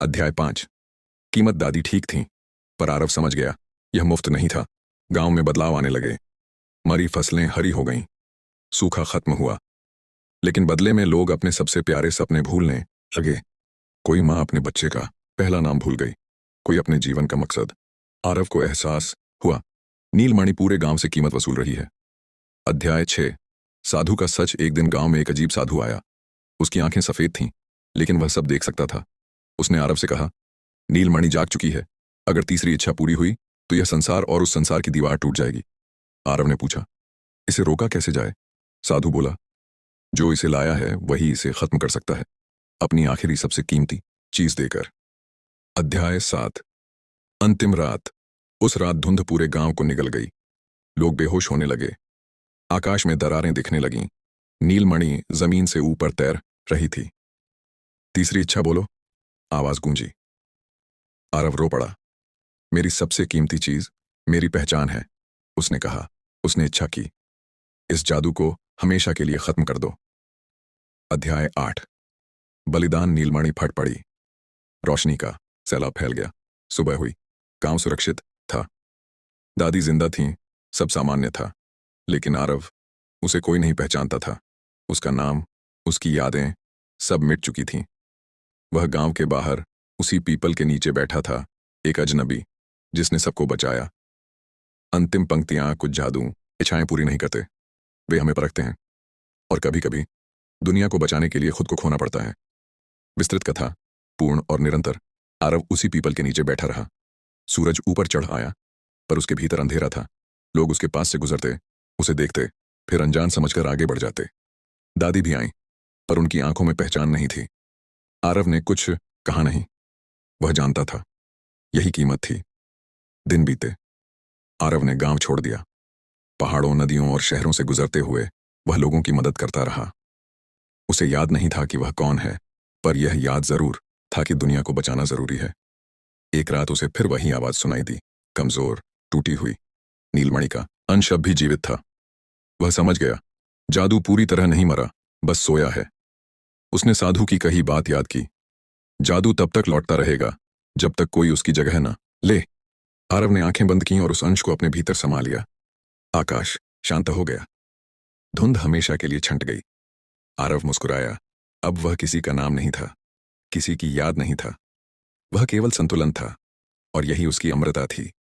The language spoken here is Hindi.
अध्याय 5। कीमत दादी ठीक थी, पर आरव समझ गया यह मुफ्त नहीं था। गांव में बदलाव आने लगे। मरी फसलें हरी हो गईं, सूखा खत्म हुआ, लेकिन बदले में लोग अपने सबसे प्यारे सपने भूलने लगे। कोई माँ अपने बच्चे का पहला नाम भूल गई, कोई अपने जीवन का मकसद। आरव को एहसास हुआ नीलमणि पूरे गांव से कीमत वसूल रही है। अध्याय 6। साधु का सच। एक दिन गांव में एक अजीब साधु आया। उसकी आंखें सफेद थीं, लेकिन वह सब देख सकता था। उसने आरव से कहा, नीलमणि जाग चुकी है। अगर तीसरी इच्छा पूरी हुई तो यह संसार और उस संसार की दीवार टूट जाएगी। आरव ने पूछा, इसे रोका कैसे जाए? साधु बोला, जो इसे लाया है वही इसे खत्म कर सकता है, अपनी आखिरी सबसे कीमती चीज देकर। अध्याय 7। अंतिम रात। उस रात धुंध पूरे गांव को निगल गई। लोग बेहोश होने लगे। आकाश में दरारें दिखने लगीं। नीलमणि जमीन से ऊपर तैर रही थी। तीसरी इच्छा बोलो, आवाज गूंजी। आरव रो पड़ा। मेरी सबसे कीमती चीज मेरी पहचान है, उसने कहा। उसने इच्छा की, इस जादू को हमेशा के लिए खत्म कर दो। अध्याय 8। बलिदान। नीलमणि फट पड़ी। रोशनी का सैलाब फैल गया। सुबह हुई। गांव सुरक्षित था। दादी जिंदा थीं, सब सामान्य था, लेकिन आरव, उसे कोई नहीं पहचानता था। उसका नाम, उसकी यादें, सब मिट चुकी थीं। वह गांव के बाहर उसी पीपल के नीचे बैठा था, एक अजनबी जिसने सबको बचाया। अंतिम पंक्तियां कुछ जादू इच्छाएं पूरी नहीं करते, वे हमें परखते हैं, और कभी कभी दुनिया को बचाने के लिए खुद को खोना पड़ता है। विस्तृत कथा, पूर्ण और निरंतर। आरव उसी पीपल के नीचे बैठा रहा। सूरज ऊपर चढ़ आया, पर उसके भीतर अंधेरा था। लोग उसके पास से गुजरते, उसे देखते, फिर अनजान समझकर आगे बढ़ जाते। दादी भी आईं, पर उनकी आंखों में पहचान नहीं थी। आरव ने कुछ कहा नहीं। वह जानता था यही कीमत थी। दिन बीते। आरव ने गांव छोड़ दिया। पहाड़ों, नदियों और शहरों से गुजरते हुए वह लोगों की मदद करता रहा। उसे याद नहीं था कि वह कौन है, पर यह याद जरूर था कि दुनिया को बचाना जरूरी है। एक रात उसे फिर वही आवाज सुनाई दी, कमजोर, टूटी हुई। नीलमणि का अंश अब भी जीवित था। वह समझ गया, जादू पूरी तरह नहीं मरा, बस सोया है। उसने साधु की कही बात याद की, जादू तब तक लौटता रहेगा जब तक कोई उसकी जगह न ले। आरव ने आंखें बंद कीं और उस अंश को अपने भीतर समा लिया। आकाश शांत हो गया। धुंध हमेशा के लिए छंट गई। आरव मुस्कुराया। अब वह किसी का नाम नहीं था, किसी की याद नहीं था। वह केवल संतुलन था, और यही उसकी अमरता थी।